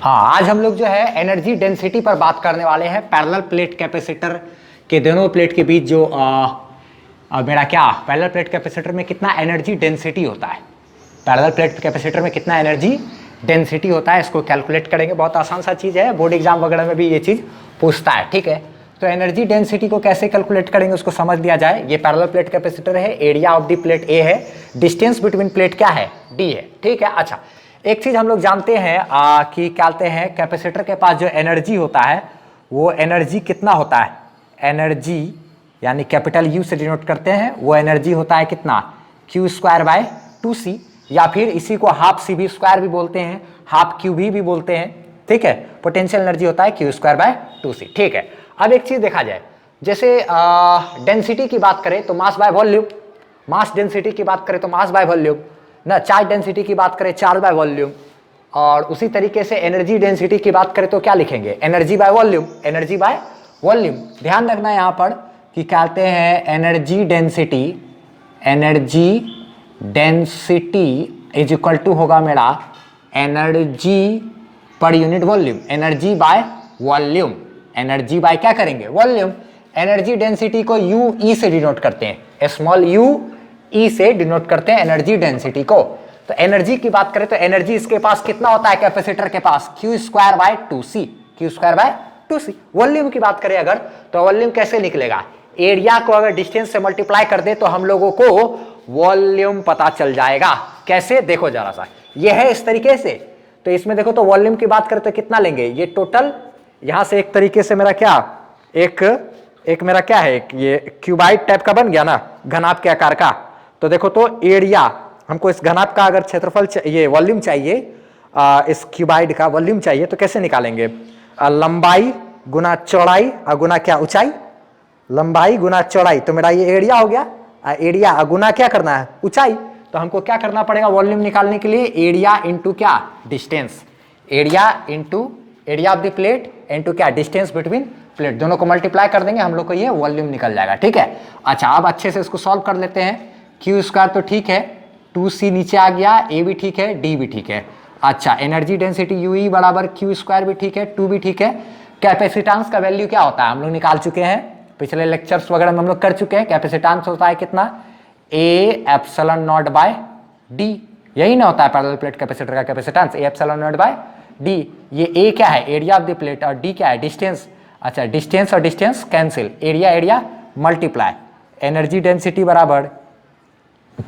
हाँ, आज हम लोग जो है एनर्जी डेंसिटी पर बात करने वाले हैं। पैरेलल प्लेट कैपेसिटर के दोनों प्लेट के बीच जो पैरेलल प्लेट कैपेसिटर में कितना एनर्जी डेंसिटी होता है, पैरेलल प्लेट कैपेसिटर में कितना एनर्जी डेंसिटी होता है, इसको कैलकुलेट करेंगे। बहुत आसान सा चीज़ है, बोर्ड एग्जाम वगैरह में भी ये चीज़ पूछता है। ठीक है, तो एनर्जी डेंसिटी को कैसे कैलकुलेट करेंगे उसको समझ लिया जाए। ये पैरेलल प्लेट कैपेसिटर है, एरिया ऑफ द प्लेट ए है, डिस्टेंस बिटवीन प्लेट क्या है, डी है। ठीक है, अच्छा एक चीज हम लोग जानते हैं कि क्या कहते हैं, कैपेसिटर के पास जो एनर्जी होता है वो एनर्जी कितना होता है, एनर्जी यानी कैपिटल यू से डिनोट करते हैं, वो एनर्जी होता है कितना, क्यू स्क्वायर बाय 2c, या फिर इसी को हाफ सी बी स्क्वायर भी बोलते हैं, हाफ क्यू भी बोलते हैं। ठीक है, पोटेंशियल एनर्जी होता है क्यू स्क्वायर बाय 2c। ठीक है, अब एक चीज देखा जाए, जैसे डेंसिटी की बात करें तो mass by volume, mass density की बात करें तो मास बाय वॉल्यूम ना, चार्ज डेंसिटी की बात करें चार्ज बाय वॉल्यूम, और उसी तरीके से एनर्जी डेंसिटी की बात करें तो क्या लिखेंगे, energy by volume, energy by volume. ध्यान रखना यहाँ पर कि कहते हैं energy density is equal to होगा मेरा energy per unit volume, energy by volume, energy by क्या करेंगे, वॉल्यूम। एनर्जी डेंसिटी को यू ई से डिनोट करते हैं, स्मॉल यू ई से डिनोट करते हैं एनर्जी डेंसिटी को। तो एनर्जी की बात करें तो एनर्जी इसके पास कितना होता है, कैपेसिटर के पास Q square by 2c, Q square by 2c। Volume की बात करें अगर तो वॉल्यूम कैसे निकलेगा, एरिया को अगर डिस्टेंस से मल्टीप्लाई कर दे तो हम लोगों को वॉल्यूम पता चल जाएगा। कैसे, देखो जरा सा, ये है इस तरीके से। तो इसमें देखो तो वॉल्यूम की बात करें तो कितना लेंगे, ये टोटल यहां से एक तरीके से मेरा क्या, एक मेरा क्या है, ये क्यूबाइड टाइप का बन गया ना, घनाभ के आकार का। तो देखो तो एरिया, हमको इस घनाभ का अगर क्षेत्रफल ये वॉल्यूम चाहिए, इस क्यूबाइड का वॉल्यूम चाहिए, तो कैसे निकालेंगे, लंबाई गुना चौड़ाई गुना क्या, ऊंचाई, लंबाई गुना चौड़ाई, तो मेरा ये एरिया हो गया, एरिया गुना क्या करना है, ऊंचाई। तो हमको क्या करना पड़ेगा वॉल्यूम निकालने के लिए, एरिया इंटू क्या, distance, area into area of the plate into क्या, डिस्टेंस बिटवीन प्लेट, दोनों को मल्टीप्लाई कर देंगे, हम लोग को ये वॉल्यूम निकल जाएगा। ठीक है, अच्छा अब अच्छे से इसको सॉल्व कर लेते हैं। क्यू स्क्वायर तो ठीक है, 2c नीचे आ गया, ए भी ठीक है, डी भी ठीक है। अच्छा एनर्जी डेंसिटी यू ई बराबर क्यू स्क्वायर भी ठीक है, 2 भी ठीक है। कैपेसिटेंस का वैल्यू क्या होता है हम लोग निकाल चुके हैं, पिछले लेक्चर्स वगैरह में हम लोग कर चुके हैं। कैपेसिटेंस होता है कितना, A epsilon naught by D, यही ना होता है पैरेलल प्लेट कैपेसिटर का capacitance, A epsilon naught by D. ये ए क्या है, एरिया ऑफ द प्लेट, और डी क्या है, डिस्टेंस। अच्छा डिस्टेंस और distance cancel, area multiply, energy density बराबर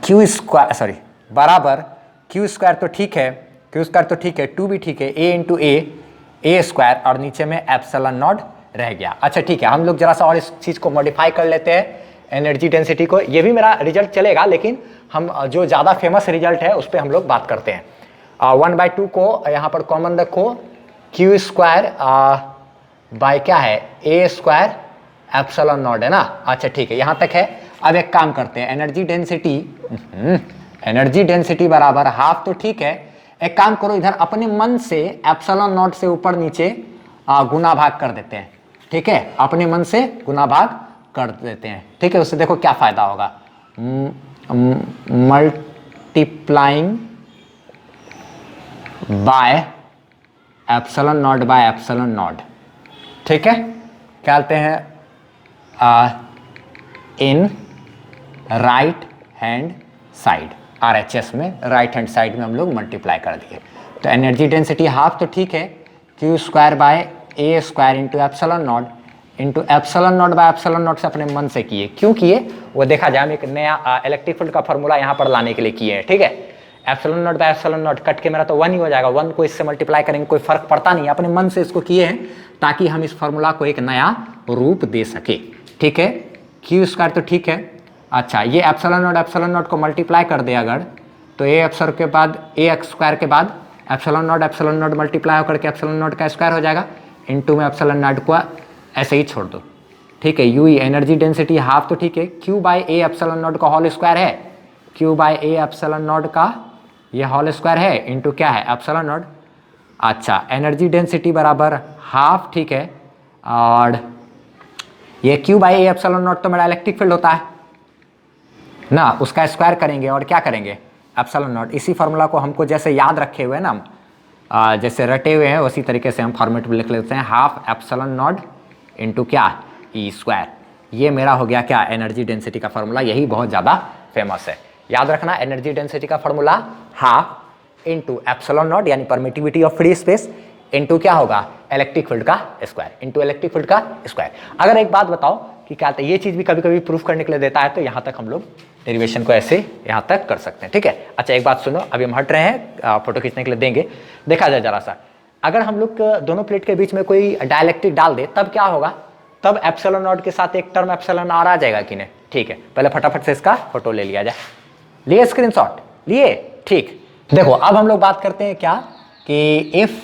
क्यू स्क्वायर बराबर क्यू स्क्वायर तो ठीक है, क्यू स्क्वायर तो ठीक है, 2 भी ठीक है, ए इंटू ए स्क्वायर, और नीचे में एप्सिलॉन नॉट रह गया। अच्छा ठीक है, हम लोग जरा सा और इस चीज़ को मॉडिफाई कर लेते हैं, एनर्जी डेंसिटी को। ये भी मेरा रिजल्ट चलेगा, लेकिन हम जो ज़्यादा फेमस रिजल्ट है उस पर हम लोग बात करते हैं। 1/2 को यहाँ पर कॉमन रखो, क्यू स्क्वायर बाय क्या है, ए स्क्वायर एप्सिलॉन नॉट है ना। अच्छा ठीक है, यहाँ तक है। अब एक काम करते हैं, एनर्जी डेंसिटी बराबर हाफ तो ठीक है, एक काम करो इधर अपने मन से एप्सिलॉन नॉट से ऊपर नीचे गुना भाग कर देते हैं। ठीक है, अपने मन से गुना भाग कर देते हैं। ठीक है, उससे देखो क्या फायदा होगा, multiplying by epsilon naught by epsilon not. ठीक है, क्या कहते हैं, in right hand side, RHS में राइट हैंड साइड में हम लोग मल्टीप्लाई कर दिए। तो एनर्जी डेंसिटी हाफ तो ठीक है, Q square bye A square into epsilon naught by epsilon not से अपने मन से किए, क्यों किए वो देखा जाए। हम एक नया इलेक्ट्रिक फील्ड का फॉर्मूला यहाँ पर लाने के लिए किए हैं। ठीक है, epsilon naught by epsilon not cut के मेरा तो 1 ही हो जाएगा, 1 को इससे मल्टीप्लाई करेंगे कोई फर्क पड़ता नहीं, अपने मन से इसको किए हैं ताकि हम इस फॉर्मूला को एक नया रूप दे सके। ठीक है, क्यू स्क्वायर तो ठीक है। अच्छा ये एप्सिलॉन नॉट को मल्टीप्लाई कर दे अगर, तो ए एप्सिलॉन के बाद ए एक्स स्क्वायर के बाद एप्सिलॉन नॉट मल्टीप्लाई होकर के एप्सिलॉन नॉट का स्क्वायर हो जाएगा, इनटू में एप्सिलॉन नॉट को ऐसे ही छोड़ दो। ठीक है, यू एनर्जी डेंसिटी हाफ तो ठीक है, Q by A epsilon naught का होल स्क्वायर है, Q by A epsilon naught का ये होल स्क्वायर है, इनटू क्या है एप्सिलॉन नॉट। अच्छा एनर्जी डेंसिटी बराबर हाफ ठीक है, और ये Q by A epsilon naught तो मेरा इलेक्ट्रिक फील्ड होता है ना, उसका स्क्वायर करेंगे और क्या करेंगे एप्सिलॉन नॉट। इसी फार्मूला को हमको जैसे याद रखे हुए ना हम, जैसे रटे हुए हैं उसी तरीके से हम फॉर्मेट में लिख लेते हैं, हाफ एप्सिलॉन नॉट इंटू क्या, ई स्क्वायर। ये मेरा हो गया क्या, एनर्जी डेंसिटी का फॉर्मूला। यही बहुत ज़्यादा फेमस है, याद रखना। एनर्जी डेंसिटी का formula half into epsilon naught यानी permittivity of free space into क्या होगा, इलेक्ट्रिक फील्ड का स्क्वायर, इंटू इलेक्ट्रिक फील्ड का स्क्वायर। अगर एक बात बताओ कि क्या आता है, ये चीज़ भी कभी कभी प्रूफ करने के लिए देता है, तो यहाँ तक हम लोग डेरिवेशन को ऐसे यहाँ तक कर सकते हैं, ठीक है। अच्छा एक बात सुनो, अभी हम हट रहे हैं, फोटो खींचने के लिए देंगे। देखा जाए जरा सा, अगर हम लोग दोनों प्लेट के बीच में कोई डायलैक्ट्रिक डाल दे तब क्या होगा, तब एप्सिलॉन नॉट के साथ एक टर्म एप्सिलॉन आर आ जाएगा कि नहीं, ठीक है। पहले फटाफट से इसका फोटो ले लिया जाए। लिए स्क्रीनशॉट लिए, ठीक। देखो अब हम लोग बात करते हैं क्या कि if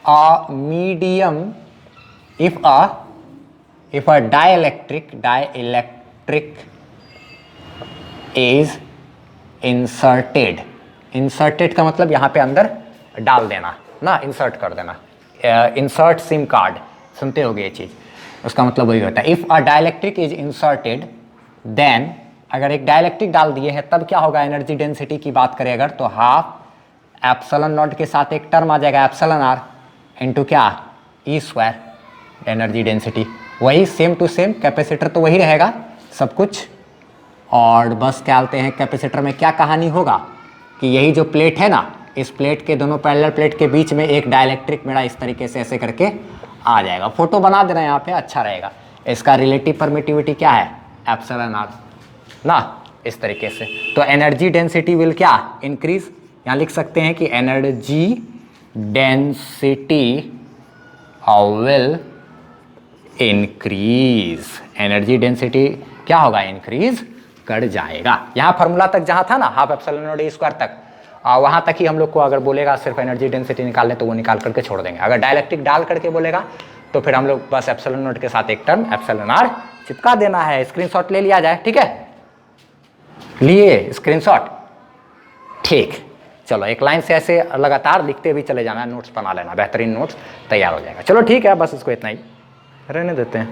a medium, if a dielectric is inserted, inserted का मतलब यहाँ पे अंदर डाल देना ना, इंसर्ट कर देना, इंसर्ट सिम कार्ड, सुनते होगे ये चीज़, उसका मतलब वही होता है। If a dielectric is inserted then, अगर एक डाइलेक्ट्रिक डाल दिए हैं तब क्या होगा, एनर्जी डेंसिटी की बात करें अगर, तो हाफ एप्सिलॉन नॉट के साथ एक टर्म आ जाएगा एप्सिलॉन आर इंटू क्या, ई स्क्वायर, एनर्जी डेंसिटी वही सेम टू सेम, कैपेसिटर तो वही रहेगा सब कुछ। और बस क्या बोलते हैं, कैपेसिटर में क्या कहानी होगा कि यही जो प्लेट है ना, इस प्लेट के दोनों पैरेलल प्लेट के बीच में एक डाइलेक्ट्रिक मेरा इस तरीके से ऐसे करके आ जाएगा। फोटो बना देना यहाँ पे, अच्छा रहेगा। इसका रिलेटिव परमिटिविटी क्या है, एप्सिलॉन आर ना, इस तरीके से। तो एनर्जी डेंसिटी विल क्या, इंक्रीज। यहाँ लिख सकते हैं कि energy density will increase, energy density क्या होगा, इंक्रीज कर जाएगा। यहाँ फार्मूला तक जहाँ था ना, half epsilon not E square तक, वहाँ तक ही हम लोग को अगर बोलेगा सिर्फ एनर्जी डेंसिटी निकालने, तो वो निकाल करके छोड़ देंगे। अगर डायलेक्ट्रिक डाल करके बोलेगा तो फिर हम लोग बस एप्सिलॉन नॉट के साथ एक टर्म एप्सिलॉन आर चिपका देना है। स्क्रीनशॉट ले लिया जाए, ठीक है, लिए स्क्रीनशॉट, ठीक। चलो एक लाइन से ऐसे लगातार लिखते भी चले जाना, नोट्स बना लेना, बेहतरीन नोट्स तैयार हो जाएगा। चलो ठीक है, बस इसको इतना ही रहने देते हैं।